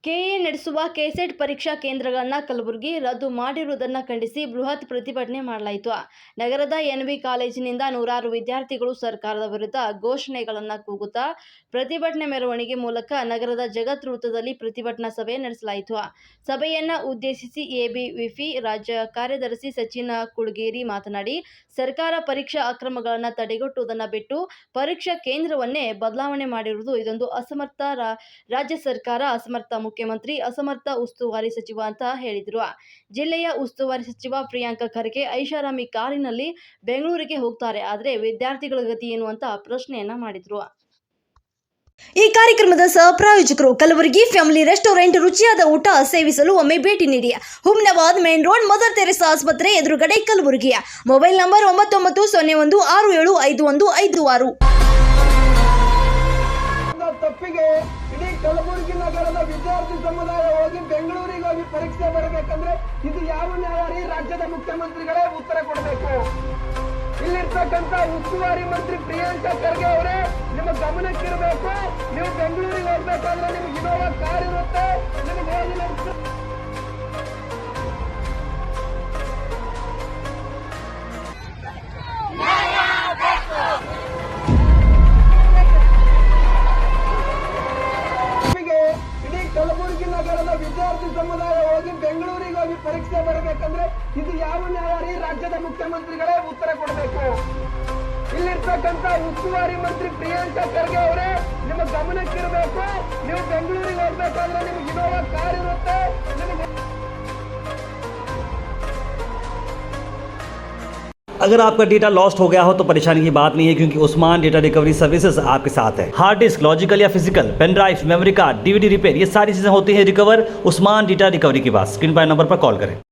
K A ನಡೆಸುವ KSET ಪರೀಕ್ಷಾ ಕೇಂದ್ರಗಳನ್ನು ಕಲಬುರಗಿ ರದ್ದು ಮಾಡಿರುವುದನ್ನು ಖಂಡಿಸಿ ಬೃಹತ್ ಪ್ರತಿಭಟನೆ ಮಾಡಲಾಯಿತು. ನಗರದ ಎನ್ವಿ ಕಾಲೇಜಿನಿಂದ ನೂರಾರು ವಿದ್ಯಾರ್ಥಿಗಳು ಸರ್ಕಾರದ ವಿರುದ್ಧ ಘೋಷಣೆಗಳನ್ನು ಕೂಗುತ್ತಾ ಪ್ರತಿಭಟನೆ ಮೆರವಣಿಗೆ ಮೂಲಕ ನಗರದ ಜಗತ್ ವೃತ್ತದಲ್ಲಿ ಪ್ರತಿಭಟನಾ ಸಭೆ ನಡೆಸಲಾಯಿತು. ಸಭೆಯನ್ನು ಉದ್ದೇಶಿಸಿ ಎಬಿವಿಪಿ ರಾಜ್ಯ ಕಾರ್ಯದರ್ಶಿ ಸಚಿನ್ ಕುಳಗೇರಿ ಮಾತನಾಡಿ, ಸರ್ಕಾರ ಪರೀಕ್ಷಾ ಅಕ್ರಮಗಳನ್ನು ತಡೆಗಟ್ಟುವುದನ್ನು ಬಿಟ್ಟು ಪರೀಕ್ಷಾ ಕೇಂದ್ರವನ್ನೇ ಬದಲಾವಣೆ ಮಾಡಿರುವುದು ಇದೊಂದು ಅಸಮರ್ಥ ರಾಜ್ಯ ಸರ್ಕಾರ, ಅಸಮರ್ಥ ಮುಖ್ಯಮಂತ್ರಿ, ಅಸಮರ್ಥ ಉಸ್ತುವಾರಿ ಸಚಿವ ಅಂತ ಹೇಳಿದರು. ಜಿಲ್ಲೆಯ ಉಸ್ತುವಾರಿ ಸಚಿವ ಪ್ರಿಯಾಂಕ ಖರ್ಗೆ ಐಷಾರಾಮಿ ಕಾರಿನಲ್ಲಿ ಬೆಂಗಳೂರಿಗೆ ಹೋಗ್ತಾರೆ, ಆದರೆ ವಿದ್ಯಾರ್ಥಿಗಳ ಗತಿ ಏನು ಅಂತ ಪ್ರಶ್ನೆಯನ್ನ ಮಾಡಿದ್ರು. ಈ ಕಾರ್ಯಕ್ರಮದ ಸಹಪ್ರಾಯೋಜಕರು ಕಲಬುರಗಿ ಫ್ಯಾಮಿಲಿ ರೆಸ್ಟೋರೆಂಟ್. ರುಚಿಯಾದ ಊಟ ಸೇವಿಸಲು ಒಮ್ಮೆ ಭೇಟಿ ನೀಡಿ. Humnabad main road, Mother Teresa ಆಸ್ಪತ್ರೆ ಎದುರುಗಡೆ, ಕಲಬುರಗಿ. Mobile number 9901615156. ತಪ್ಪಿಗೆ ಇಡೀ ಕಲಬುರಗಿ ನಗರದ ವಿದ್ಯಾರ್ಥಿ ಸಮುದಾಯ ಹೋಗಿ ಬೆಂಗಳೂರಿಗೆ ಹೋಗಿ ಪರೀಕ್ಷೆ ಬರಬೇಕಂದ್ರೆ ಇದು ಯಾವ ನ್ಯಾಯ ರೀ? ರಾಜ್ಯದ ಮುಖ್ಯಮಂತ್ರಿಗಳೇ ಉತ್ತರ ಕೊಡಬೇಕು. ಇಲ್ಲಿರ್ತಕ್ಕಂಥ ಉಸ್ತುವಾರಿ ಮಂತ್ರಿ ಪ್ರಿಯಾಂಕ ಖರ್ಗೆ ಅವರೇ, ನಿಮ್ಮ ಗಮನಕ್ಕಿರಬೇಕು. ನೀವು ಬೆಂಗಳೂರಿಗೆ ಹೋಗ್ಬೇಕಾದ್ರೆ ನಿಮ್ಗೆ ಇನೋವಾ ಕಾರ್ ಇರುತ್ತೆ, ನಿಮಗೆ ಹೋಗಿ ಕಲಬುರಗಿ ನಗರದ ವಿದ್ಯಾರ್ಥಿ ಸಮುದಾಯ ಹೋಗಿ ಬೆಂಗಳೂರಿಗೆ ಹೋಗಿ ಪರೀಕ್ಷೆ ಬರಬೇಕಂದ್ರೆ ಇದು ಯಾವ ನ್ಯಾಯ ರೀ? ರಾಜ್ಯದ ಮುಖ್ಯಮಂತ್ರಿಗಳೇ ಉತ್ತರ ಕೊಡಬೇಕು. ಇಲ್ಲಿರ್ತಕ್ಕಂಥ ಉಸ್ತುವಾರಿ ಮಂತ್ರಿ ಪ್ರಿಯಾಂಕ ಖರ್ಗೆ ಅವರೇ, ನಿಮ್ಮ ಗಮನಕ್ಕಿರಬೇಕು. ನೀವು ಬೆಂಗಳೂರಿಗೆ ಹೋಗ್ಬೇಕಾದ್ರೆ ನಿಮ್ಗೆ ಇನೋವಾ ಕಾರ್ ಇರುತ್ತೆ, ನಿಮಗೆ अगर आपका डेटा लॉस्ट हो गया हो तो परेशानी की बात नहीं है, क्योंकि उस्मान डेटा रिकवरी सर्विसेज आपके साथ है। हार्ड डिस्क, लॉजिकल या physical, pen drive, memory card, DVD repair, ये सारी चीज़ें होती हैं रिकवर उस्मान डेटा रिकवरी के पास। स्क्रीन पर नंबर पर कॉल करें।